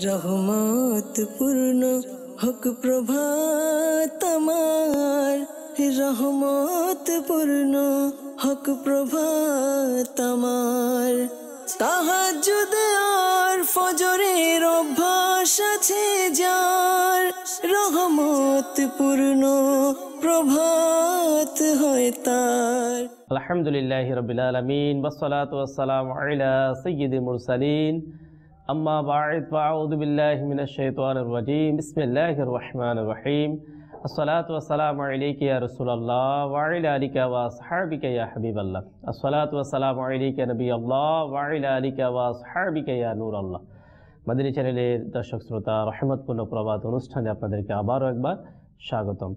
রহমত পূর্ণ হক প্রভাত আমার, রহমত পূর্ণ হক প্রভাত আমার। তাহাজ্জুদ আর ফজরের অভ্যাস আছে যার, রহমত পূর্ণ প্রভাত হয় তার। আলহামদুলিল্লাহি রাব্বিল আলামিন ওয়াসসালাতু ওয়াসসালামু আলা সাইয়্যিদিল মুরসালিন আম্মা বা'দ ফাআউযু বিল্লাহি মিনাশ শাইতানির রাজীম বিসমিল্লাহির রহমানির রহিম আসসালাতু ওয়াসসালামু আলাইকা ইয়া রাসূলুল্লাহ ওয়া আলা আলিকা ওয়া আসহাবিকা ইয়া হাবিবাল্লাহ আসসালাতু ওয়াসসালামু আলাইকা নবিয়াল্লাহ ওয়া আলা আলিকা ওয়া আসহাবিকা ইয়া নূরাল্লাহ। মাদানী চ্যানেলের দর্শক শ্রোতা, রহমতপূর্ণ প্রভাত অনুষ্ঠানে আপনাদেরকে আবারও একবার স্বাগতম।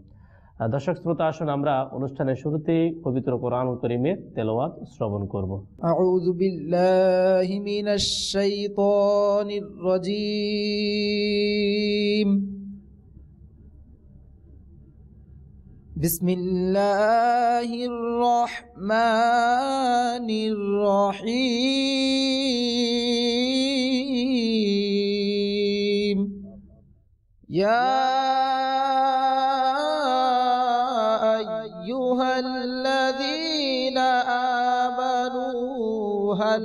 দর্শক শ্রোতা, আসুন আমরা অনুষ্ঠানের শুরুতেই পবিত্র কোরআনুল কারীমের তেলাওয়াত শ্রবণ করব। আউযু বিল্লাহি মিনাশ শাইতানির রাজীম। বিসমিল্লাহির রহমানির রহিম। ইয়া الذين آمنوا هل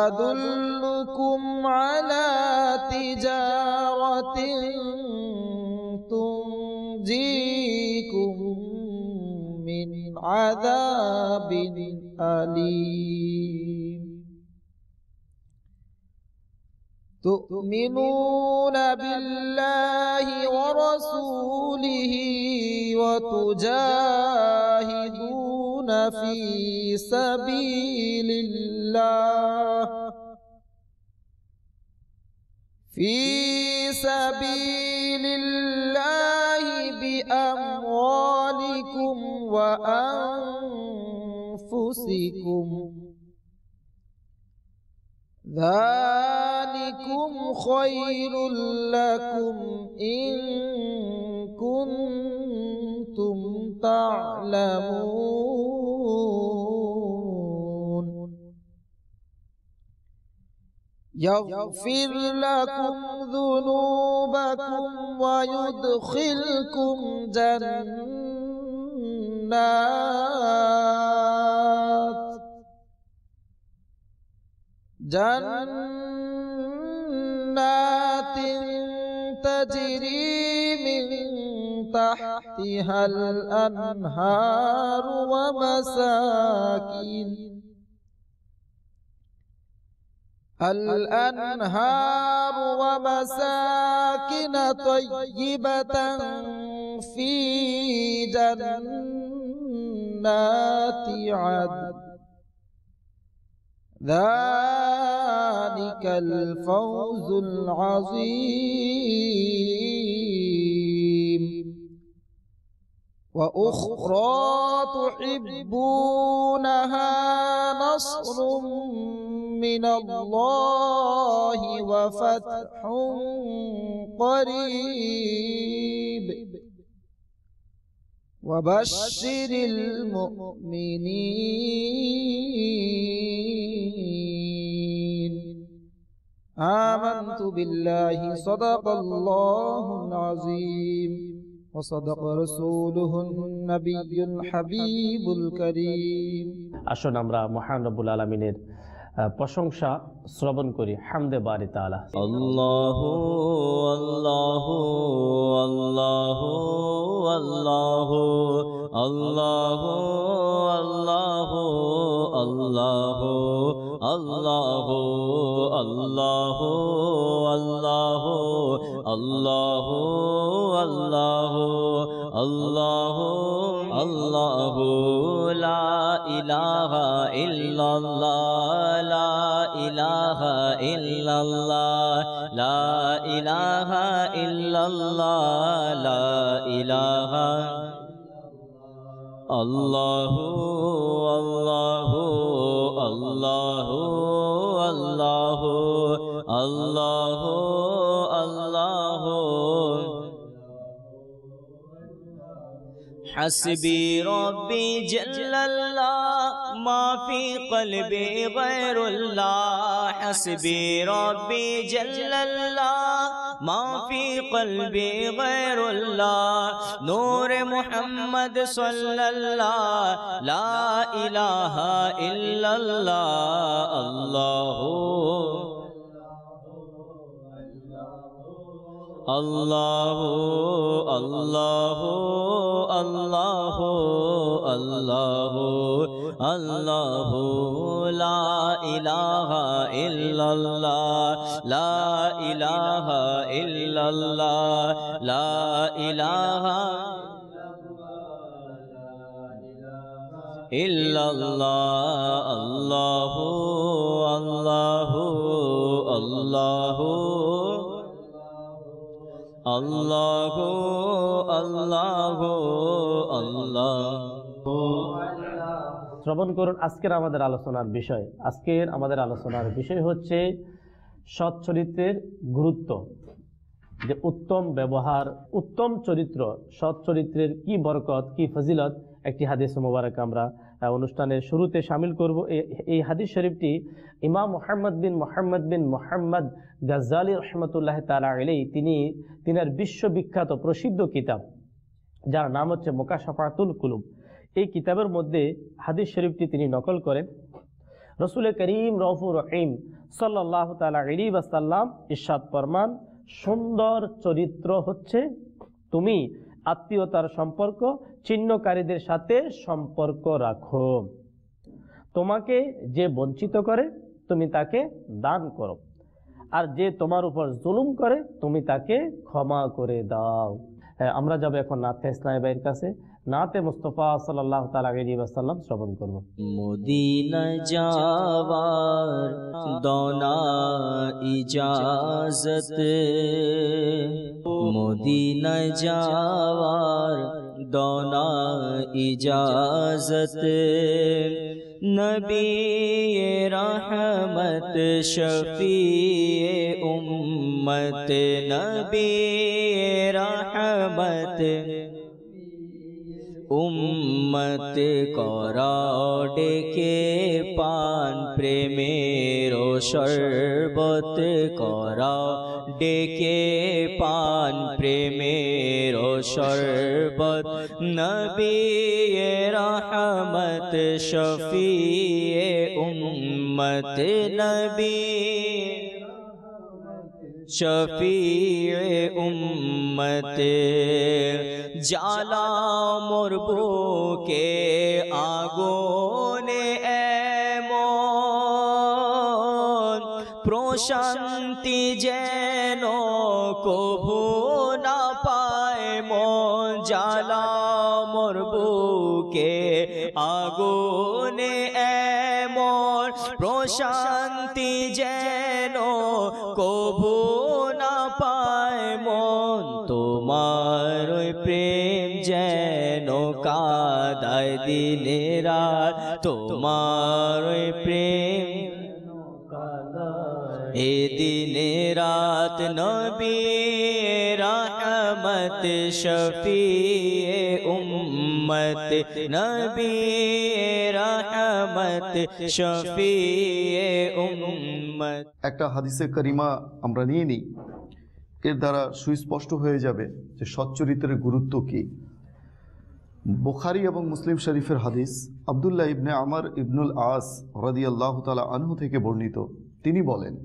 أدلكم على تجارة تنجيكم من عذاب أليم تؤمنون بالله ورسوله وتجاهدون في سبيل الله بأموالكم وأنفسكم ذلكم خير لكم إن كنتم تعلمون يغفر لكم ذنوبكم ويدخلكم جنات تجري من تحتها الأنهار ومساكن طيبة في جنات عدن ذلك الفوز العظيم وأخرى تحبونها نصر من الله وفتح قريب وبشر المؤمنين آمنت بالله صدق الله العظيم وصدق رسوله النبي الحبيب الكريم। আসুন আমরা মহান রব্বুল আলামিনের প্রশংসা শ্রবণ করি। হামদে বারি তাআলা। আল্লাহু আল্লাহু আল্লাহু আল্লাহু আল্লাহু আল্লাহু আল্লাহু আল্লাহু আল্লাহু আল্লাহু আল্লাহু আল্লাহু আল্লাহু আল্লাহু লা ইলাহা ইল্লাল্লাহ লা ইলাহা ইল্লাল্লাহ লা ইলাহা ইল্লাল্লাহ লা ইলাহা আল্লাহু আল্লাহু আল্লাহু আল্লাহু আল্লাহু আল্লাহু حسبي ربي جل الله ما في قلبي غير الله حسبي ربي جل الله ما في قلبي غير الله نور محمد صلى الله لا إله إلا الله الله الله الله الله الله الله لا إله إلا الله لا إله إلا الله لا إله إلا الله الله الله الله الله الله الله শ্রবণ করুন আজকের আমাদের আলোচনার বিষয়। আজকের আমাদের আলোচনার বিষয় হচ্ছে সৎ চরিত্রের গুরুত্ব, যে উত্তম ব্যবহার, উত্তম চরিত্র, সৎ চরিত্রের কি বরকত, কি ফজিলত, একটি হাদিস মোবারক আমরা অনুষ্ঠানের শুরুতে শামিল করব। এই হাদিস শরীফটি ইমাম মুহাম্মদ বিন মুহাম্মদ গাজ্জালি রহমতুল্লাহ তাআলা আলাইহি তিনার বিশ্ববিখ্যাত প্রসিদ্ধ কিতাব, যার নাম হচ্ছে মুকাশাফাতুল কুলুব, এই কিতাবের মধ্যে হাদিস শরীফটি তিনি নকল করেন। রসুল করিম রউফুর রহিম সাল্লাল্লাহু তাআলা আলাইহি ওয়াসাল্লাম ইরশাদ ফরমান, সুন্দর চরিত্র হচ্ছে তুমি আত্মীয়তার সম্পর্ক ছিন্নকারীদের সাথে সম্পর্ক রাখো, তোমাকে যে বঞ্চিত করে তুমি তাকে দান করো, আর যে তোমার উপর জুলুম করে তুমি তাকে ক্ষমা করে দাও। আমরা যাব এখন নাতে ইসলামী ভাইয়ের কাছে, নাতে মুস্তাফা সাল্লাল্লাহু তাআলা আলাইহি ওয়াসাল্লাম শ্রবণ করব। মদিনা যাওয়ার দনা ইজাজত, মদিনা যাওয়ার দনা ইজাজত, নবী রহমত শফিয়ে উম্মত, নবী রহমত উম্মত করাও ডেকে পান প্রেমের শরবত, করাও ডেকে পান প্রেমের শরবত, নবী রহমত শফিয়ে উম্মত, নবী শফিয়ে উম্মত, জ্বালা মোর বুকে আগুনে এমন, প্রশান্তি যেন কভু না পায় মন, জ্বালা মোর বুকে আগুনে এমন, প্রশান্তি যেন কভু না পায় মন, তোমার ওই প্রেম যেন কাঁদায় দিনে রাত, তোমার ওই প্রেম এ দিনে রাত, নবী রহমত শফিয়ে উম্মত, নবী রহমত শফিয়ে উম্মত। একটা হাদিসে কারিমা আমরা নিয়ে নিই, এর দ্বারা সুস্পষ্ট হয়ে যাবে যে সচ্চরিত্রের গুরুত্ব কী। বুখারী এবং মুসলিম শরীফের হাদিস, আব্দুল্লাহ ইবনে আমর ইবনুল আস রাদিয়াল্লাহু তাআলা আনহু থেকে বর্ণিত। তিনি বলেন,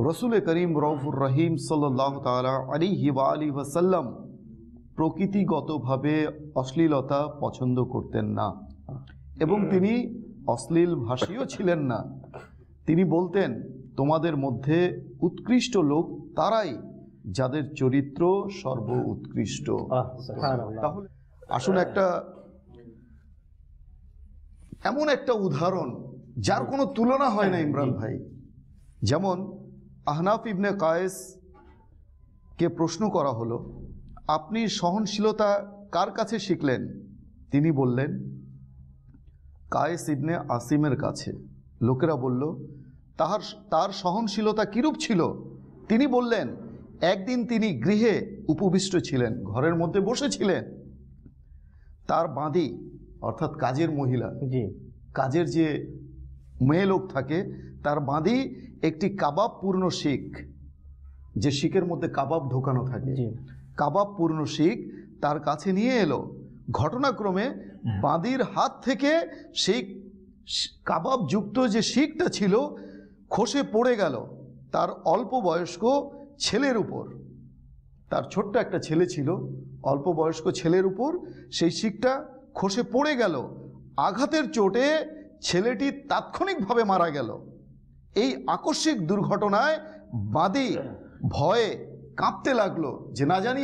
রসুল করিম রউফুর রহিম সাল্লাল্লাহু তাআলা আলাইহি ওয়া আলিহি ওয়াসাল্লাম প্রকৃতিগতভাবে অশ্লীলতা পছন্দ করতেন না এবং তিনি অশ্লীল ভাষীও ছিলেন না। তিনি বলতেন, তোমাদের মধ্যে উৎকৃষ্ট লোক তারাই যাদের চরিত্র সর্ব উৎকৃষ্ট। তাহলে আসুন এমন একটা উদাহরণ যার কোনো তুলনা হয় না ইমরান ভাই। যেমন আহনাফ ইবনে কায়েস কে প্রশ্ন করা হলো, আপনি সহনশীলতা কার কাছে শিখলেন? তিনি বললেন, কায়েস ইবনে আসিমের কাছে। লোকেরা বলল, তার সহনশীলতা কিরূপ ছিল? তিনি বললেন, একদিন তিনি গৃহে উপবিষ্ট ছিলেন, ঘরের মধ্যে বসেছিলেন। তার বাঁধি অর্থাৎ কাজের মহিলা, জি কাজের যে মেয়ে লোক থাকে তার বাঁধি একটি কাবাব পূর্ণ শিক, যে শিকের মধ্যে কাবাব ঢোকানো থাকে, জি কাবাব পূর্ণ শিক তার কাছে নিয়ে এলো। ঘটনাক্রমে বাঁধির হাত থেকে সেই কাবাব যুক্ত যে শিকটা ছিল খসে পড়ে গেল তার অল্প বয়স্ক ছেলের উপর। তার ছোট্ট একটা ছেলে ছিল, অল্প বয়স্ক ছেলের উপর সেই শিকটা খসে পড়ে গেল। আঘাতের চোটে ছেলেটি তাৎক্ষণিকভাবে মারা গেল। এই আকস্মিক দুর্ঘটনায় বাদী ভয়ে কাঁপতে লাগলো যে না জানি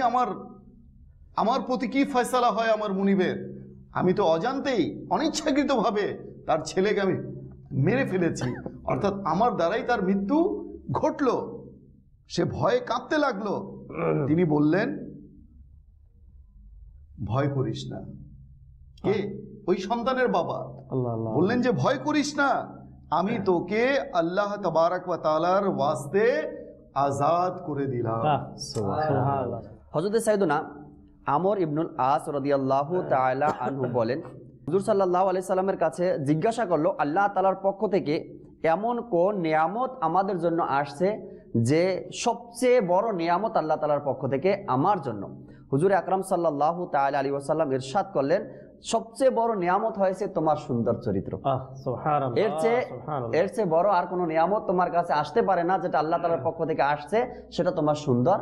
আমার প্রতি কী ফয়সালা হয় আমার মুনিবের। আমি তো অজান্তেই অনিচ্ছাকৃতভাবে তার ছেলেকে আমি মেরে ফেলেছি, অর্থাৎ আমার দ্বারাই তার মৃত্যু ঘটল। সে ভয়ে কাঁপতে লাগলো। তিনি বললেন, ভয় করিস না। কে? ওই সন্তানের বাবা আল্লাহ আল্লাহ বললেন যে ভয় করিস না, আমি তোকে আল্লাহ তাবারাক ওয়া তাআলার ওয়াস্তে আজাদ করে দিলাম। সুবহানাল্লাহ। হযরত সাইয়েদনা আমর ইবনুল আস রাদিয়াল্লাহু তাআলা আনহু বলেন, হুজুর সাল্লাল্লাহু আলাইহি সাল্লামের কাছে জিজ্ঞাসা করলো, আল্লাহ তাআলার পক্ষ থেকে এমন কোন নিয়ামত আমাদের জন্য আসছে যে সবচেয়ে বড় নিয়ামত আল্লাহ তাআলার পক্ষ থেকে আমার জন্য? হুজুর আকরাম সাল্লাল্লাহু তাআলা আলাইহি ওয়াসাল্লাম ইরশাদ করলেন, সবচেয়ে বড় নিয়ামত হয়েছে তোমার সুন্দর চরিত্র। সুবহানাল্লাহ। এর চেয়ে বড় আর কোনো নিয়ামত তোমার কাছে আসতে পারে না যেটা আল্লাহ তাআলার পক্ষ থেকে আসছে, সেটা তোমার সুন্দর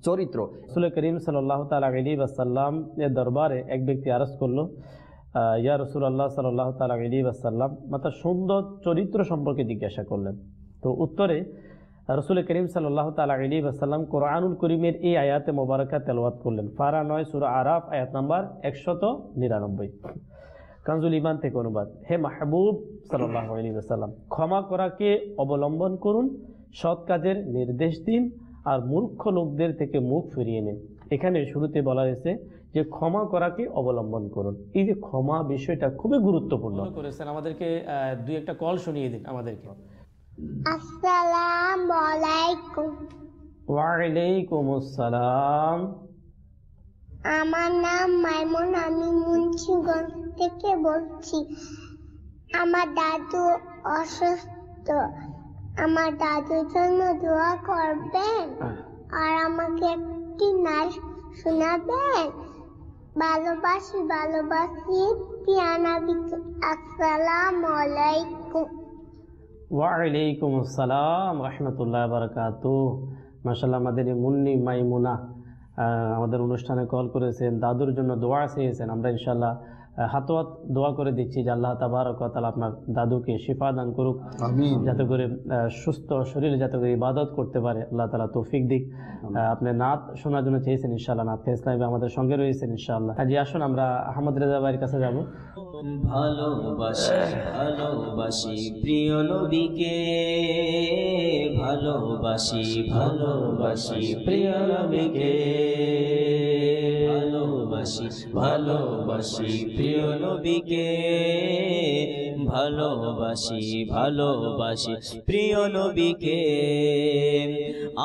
চরিত্র। রাসূল করিম সাল্লাল্লাহু তাআলা আলাইহি ওয়াসাল্লাম এর দরবারে এক ব্যক্তি আরজ করলো, ইয়া রাসূলুল্লাহ সাল্লাল্লাহু তাআলা আলাইহি ওয়াসাল্লাম, মাতা সুন্দর চরিত্র সম্পর্কে জিজ্ঞাসা করলেন। তো উত্তরে রাসূল করিম সাল্লাল্লাহু তাআলা আলাইহি ওয়াসাল্লাম কোরআনুল কারীমের এই আয়াতে মোবারকা তেলাওয়াত করলেন। পারা 9 সূরা আরাফ আয়াত নাম্বার 199, কানজুল ঈমান থেকে অনুবাদ। হে মাহবুব সাল্লাল্লাহু আলাইহি ওয়াসাল্লাম, ক্ষমা করাকে অবলম্বন করুন, সৎ কাজের নির্দেশ দিন, আর মূর্খ লোকদের থেকে মুখ ফিরিয়ে নিন। এখানে শুরুতে বলা হয়েছে যে ক্ষমা করাকে অবলম্বন করুন। এই যে ক্ষমা বিষয়টা খুবই গুরুত্বপূর্ণ করেছেন। আমাদেরকে দুই একটা কল শুনিয়ে দিন আমাদেরকে। আসসালামু আলাইকুম। ওয়ালাইকুম আসসালাম। আমার নাম মাইমুন, আমি মুন্সিগঞ্জ থেকে বলছি। আমার দাদু অসুস্থ, আমার দাদুর জন্য দোয়া করবেন আর আমাকে একটি নাচ শোনাবেন। ভালোবাসি ভালোবাসি পিয়ানাবিকে। আসসালামু আলাইকুম। ওয়ালাইকুম আসসালাম রাহমাতুল্লাহি ওয়া বারাকাতুহু। মাশাআল্লাহ, আমাদের এই মুন্নি মাইমুনা আমাদের অনুষ্ঠানে কল করেছেন, দাদুর জন্য দোয়া চেয়েছেন। আমরা ইনশাআল্লাহ হাতওয়াত দোয়া করে দিচ্ছি যে আল্লাহ তাবারক ওয়া তাআলা আপনার দাদুকে শিফা দান করুক, আমিন। যাতে করে সুস্থ শরীরে যাতে করে ইবাদত করতে পারে, আল্লাহ তাআলা তৌফিক দিক। আপনি নাত শোনার জন্য চেয়েছেন, ইনশাআল্লাহ নাত ইসলামে আমাদের সঙ্গে রয়েছেন ইনশাআল্লাহ। জি আসুন আমরা আহমদ রেজা ভাইয়ের কাছে যাব। ভালোবাসি ভালোবাসি প্রিয় নবীকে, ভালোবাসি ভালোবাসি প্রিয় নবীকে, ভালোবাসি ভালোবাসি প্রিয় নবীকে, ভালোবাসি ভালোবাসি প্রিয় নবীকে।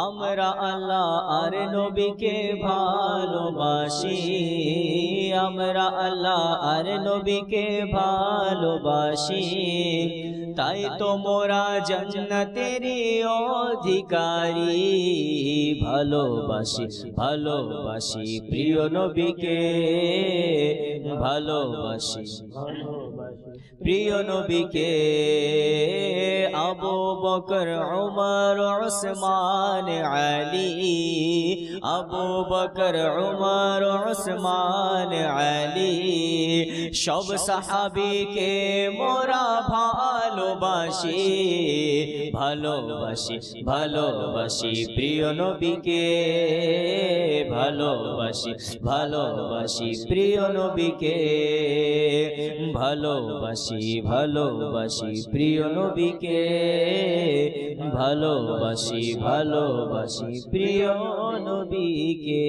আমরা আল্লাহ আর নবীকে ভালোবাসি, আমরা আল্লাহ আর নবীকে ভালোবাসি, তাই তো মোরা জান্নাতেরই অধিকারী। ভালোবাসি ভালোবাসি প্রিয় নবীকে, ভালোবাসি প্রিয় নবীকে। আবু বকর উমর উসমান আলী, আবু বকর উমর উসমান আলী, সব সাহাবীকে মোরা ভালোবাসি, ভালোবাসি ভালোবাসি প্রিয় নবীকে, ভালোবাসি ভালোবাসি প্রিয় নবীকে, ভালোবাসি ভালোবাসি প্রিয় নবীকে, ভালোবাসি ভালোবাসি প্রিয় নবীকে।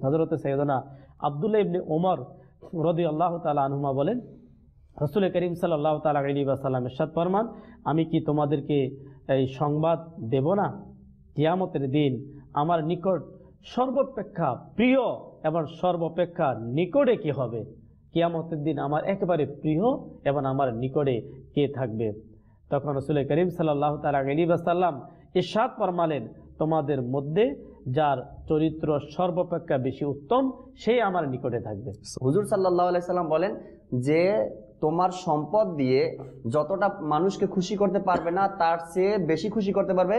হযরত সাইয়েদনা আব্দুল্লাহ ইবনে ওমর রাদিয়াল্লাহু তাআলা আনহুমা বলেন, রাসূল করিম সাল্লাল্লাহু তাআলা আলাইহি ওয়াসাল্লাম ইরশাদ ফরমান, আমি কি তোমাদেরকে এই সংবাদ দেব না, কিয়ামতের দিন আমার নিকট সর্বাপেক্ষা প্রিয় এবং সর্বাপেক্ষা নিকটে কি হবে? কিয়ামতের দিন আমার একেবারে প্রিয় এবং আমার নিকটে কে থাকবে? তখন রাসূল করিম সাল্লাল্লাহু তাআলা আলাইহি ওয়াসাল্লাম ইরশাদ ফরমালেন, তোমাদের মধ্যে যার চরিত্র সর্বাপেক্ষা বেশি উত্তম সেই আমার নিকটে থাকবে। হুজুর সাল্লাল্লাহু আলাইহি সাল্লাম বলেন যে তোমার সম্পদ দিয়ে যতটা মানুষকে খুশি করতে পারবে না, তার চেয়ে বেশি খুশি করতে পারবে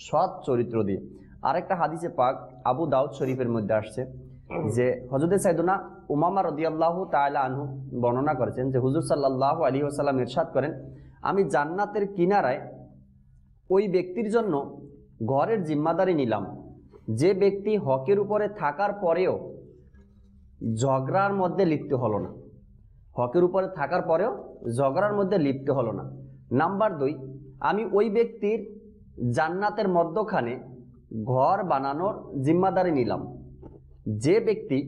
সৎ চরিত্র দিয়ে। আরেকটা হাদিসে পাক আবু দাউদ শরীফের মধ্যে আসছে যে হযরত সাইয়েদনা উমামা রাদিয়াল্লাহু তাআলা আনহু বর্ণনা করেছেন যে হুজুর সাল্লাল্লাহু আলাইহি ওয়াসাল্লাম ইরশাদ করেন, আমি জান্নাতের কিনারায় ওই ব্যক্তির জন্য ঘরের জিম্মাদারি নিলাম যে ব্যক্তি হকের উপরে থাকার পরেও ঝগড়ার মধ্যে লিপ্ত হলো না। হকের উপরে থাকার পরেও ঝগড়ার মধ্যে লিপ্ত হলো না। নাম্বার 2, আমি ওই ব্যক্তির জান্নাতের মধ্যখানে ঘর বানানোর জিম্মাদারি নিলাম যে ব্যক্তি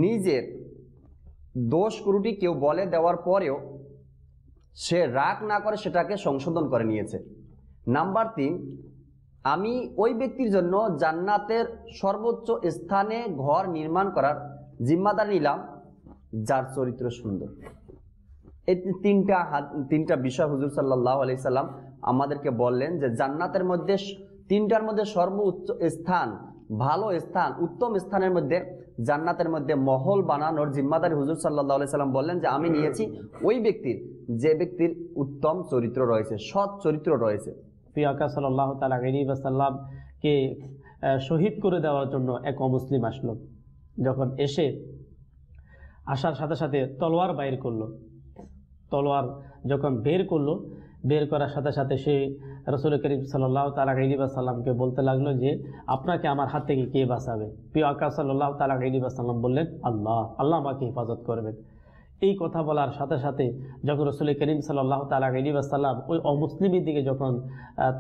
নিজের দোষ ত্রুটি কেউ বলে দেওয়ার পরেও সে রাগ না করে সেটাকে সংশোধন করে নিয়েছে। নাম্বার 3, আমি ওই ব্যক্তির জন্য জান্নাতের সর্বোচ্চ স্থানে ঘর নির্মাণ করার জিম্মাদারি নিলাম যার চরিত্র সুন্দর। এই তিনটা বিষয় হুজুর সাল্লাল্লাহু আলাইহি সাল্লাম আমাদেরকে বললেন যে জান্নাতের মধ্যে তিনটার মধ্যে সর্বোচ্চ স্থান, ভালো স্থান, উত্তম স্থানের মধ্যে জান্নাতের মধ্যে মহল বানানোর জিম্মাদারি হুজুর সাল্লাল্লাহু আলাইহি সাল্লাম বললেন যে আমি নিয়েছি ওই ব্যক্তির যে ব্যক্তির উত্তম চরিত্র রয়েছে, সৎ চরিত্র রয়েছে। প্রিয় আকা সাল্লাল্লাহু তাআলা আলাইহি ওয়াসাল্লামকে শহীদ করে দেওয়ার জন্য এক অমুসলিম আসলো। যখন আসার সাথে সাথে তলোয়ার বাইর করলো। তলোয়ার যখন বের করার সাথে সাথে সে রাসূল করিম সাল্লাল্লাহু তাআলা আলাইহি ওয়াসাল্লামকে বলতে লাগলো যে আপনাকে আমার হাত থেকে কে বাঁচাবে? প্রিয় আকা সাল্লাল্লাহু তাআলা আলাইহি ওয়াসাল্লাম বললেন, আল্লাহ, আল্লাহ আমাকে হেফাজত করবেন। এই কথা বলার সাথে সাথে যখন রাসূল করিম সাল্লাল্লাহু তাআলা আলাইহি ওয়াসাল্লাম ওই অমুসলিমের দিকে যখন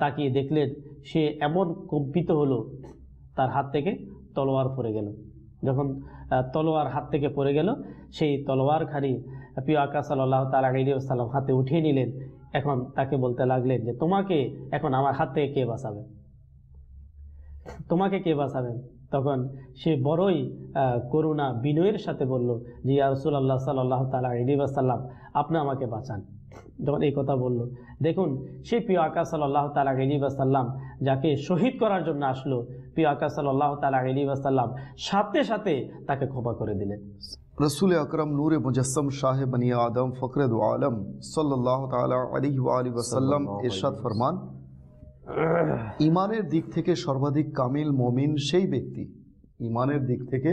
তাকিয়ে দেখলেন, সে এমন কম্পিত হলো, তার হাত থেকে তলোয়ার পড়ে গেল। যখন তলোয়ার হাত থেকে পড়ে গেল, সেই তলোয়ারখানি প্রিয় আকা সাল্লাল্লাহু তাআলা আলাইহি ওয়াসাল্লাম হাতে উঠিয়ে নিলেন। এখন তাকে বলতে লাগলেন যে তোমাকে এখন আমার হাত থেকে কে বাঁচাবে? তোমাকে কে বাঁচাবেন? তখন সে বড়ই করুণা বিনয়ের সাথে বলল যে ইয়া রাসূলুল্লাহ সাল্লাল্লাহু তাআলা আলাইহি ওয়াসাল্লাম, আপনি আমাকে বাঁচান। যখন এই কথা বলল, দেখুন সে প্রিয় আকা সাল্লাল্লাহু তাআলা আলাইহি ওয়াসাল্লাম যাকে শহীদ করার জন্য আসলো, প্রিয় আকা সাল্লাল্লাহু তাআলা আলাইহি ওয়াসাল্লাম সাথে সাথে তাকে ক্ষমা করে দিলেন। रसूल अकरम नूर मुजस्सम शाह बनी आदम फ़ख्र दो आलम सल्लल्लाहु ताला अलैहि वसल्लम इरशाद फरमान, ইমানের দিক থেকে সর্বাধিক কামিল মুমিন সেই ব্যক্তি, ইমানের দিক থেকে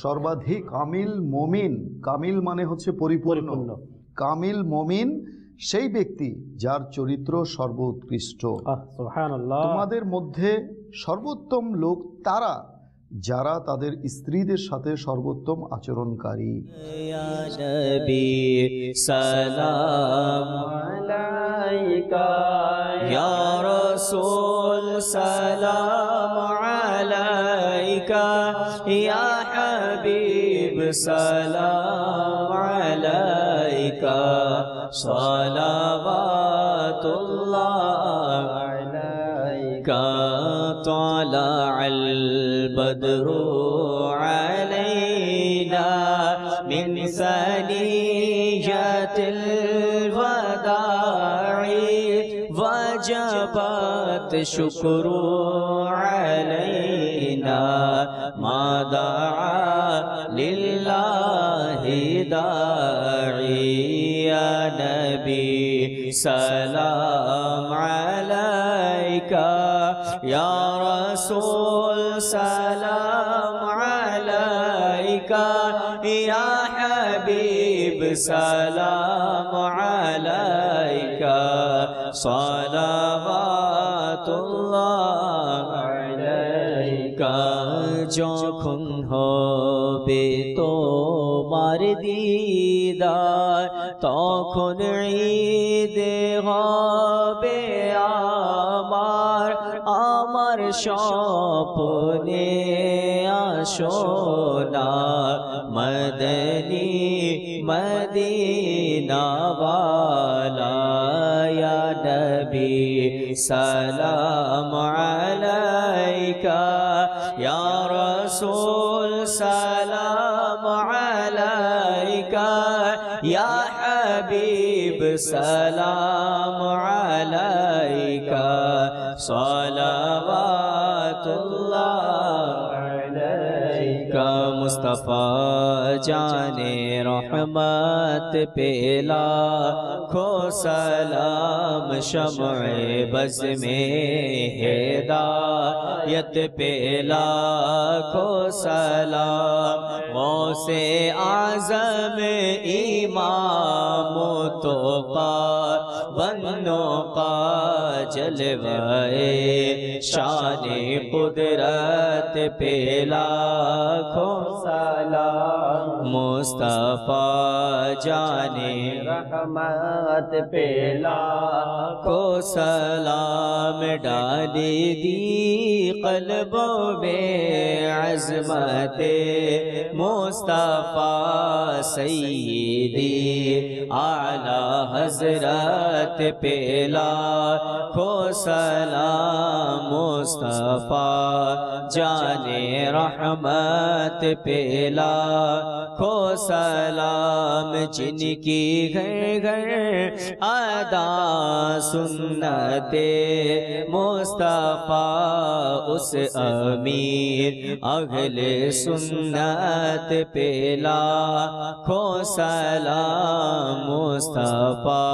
সর্বাধিক কামিল মুমিন, কামিল মানে হচ্ছে পরিপূর্ণ, কামিল মুমিন সেই ব্যক্তি যার চরিত্র সর্বোৎকৃষ্ট। সুবহানাল্লাহ। তোমাদের মধ্যে সর্বোত্তম লোক তারা যারা তাদের স্ত্রীদের সাথে সর্বোত্তম আচরণকারী। ইয়া নবী সালাম আলাইকা, ইয়া রাসূল সালাম আলাইকা, ইয়া হাবিব সালাম আলাইকা, সালাওয়াতুল্লাহ আলাইকা, তালাআল البدر علينا من ثنيات الوداع وجبت شكر علينا ما دعا لله داعي يا نبي سلام عليك يا رسول سلام عليك يا حبيب سلام عليك صلوات الله عليك যখন হবে তোমার দিদার তখন ঈদে হবে আমার, আমার স্বপ্নে আসোনা মদনী মদিনাওয়ালা ইয়া নবী সালাম আলাইকা ইয়া রাসূল সালাম अलैका या हबीब सलाम अलैका सलावतुल्लाह अलैका मुस्तफ़ा जाने रहमत पेला खो सलाम शम्अ बज़ में हिदायत पेला खो सलाम गौसे आज़म इमाम तोक़ा बन्नो का जलवाए शाने कुदरत पेला खो सलाम मुस्तफ़ा जाने रहमत पेला को सलाम डाली दी क़ल्बों में अज़मते मुस्तफ़ा सय्यदी आला हज़रत पेला को सलाम मुस्तफ़ा जाने रहमत पेला को सलाम जिनकी घर घर अदा सुन्नते मुस्तफ़ा उस अमीर अहले सुन्नत पेला को सलाम मुस्तफ़ा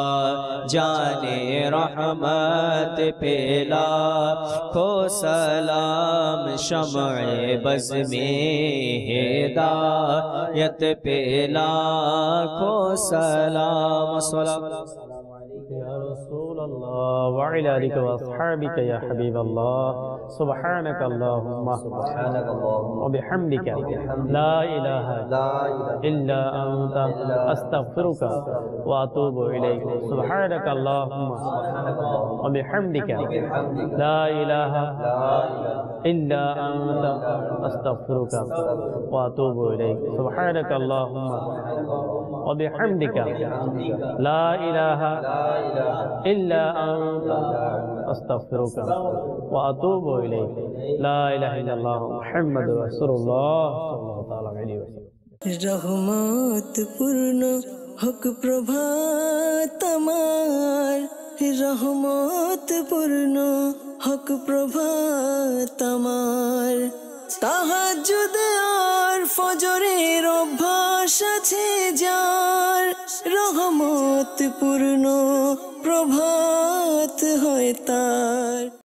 जाने रहमत पेला को सलाम शम्अ बज़ में हिदायत पेला को सलाम या रसूल अल्लाह व अला आलिका व अस्हाबिका या हबीब अल्लाह सुब्हानक अल्लाहुम्मा व बिहम्दिका ला इलाहा इल्ला अंता अस्तगफिरुका व अतूबु इलैक सुब्हानक अल्लाहुम्मा व बिहम्दिका ला इलाहा इल्ला अंता अस्तगफिरुका व अतूबु इलैक सुब्हानक अल्लाहुम्मा व बिहम्दिका ला इलाहा इल्ला अंता अस्तगफिरुका व अतूबु इलैक ला इलाहा इल्लल्लाह मुहम्मदुर रसूलुल्लाह सल्लल्लाहु ताला अलैहि वसल्लम। रहमत पूर्ण हक प्रभात আমার, रहमत पूर्ण हक प्रभात আমার। তাহাজ্জুদ আর ফজরের অভ্যাস আছে যার, রহমত পূর্ণ প্রভাত হয় তার।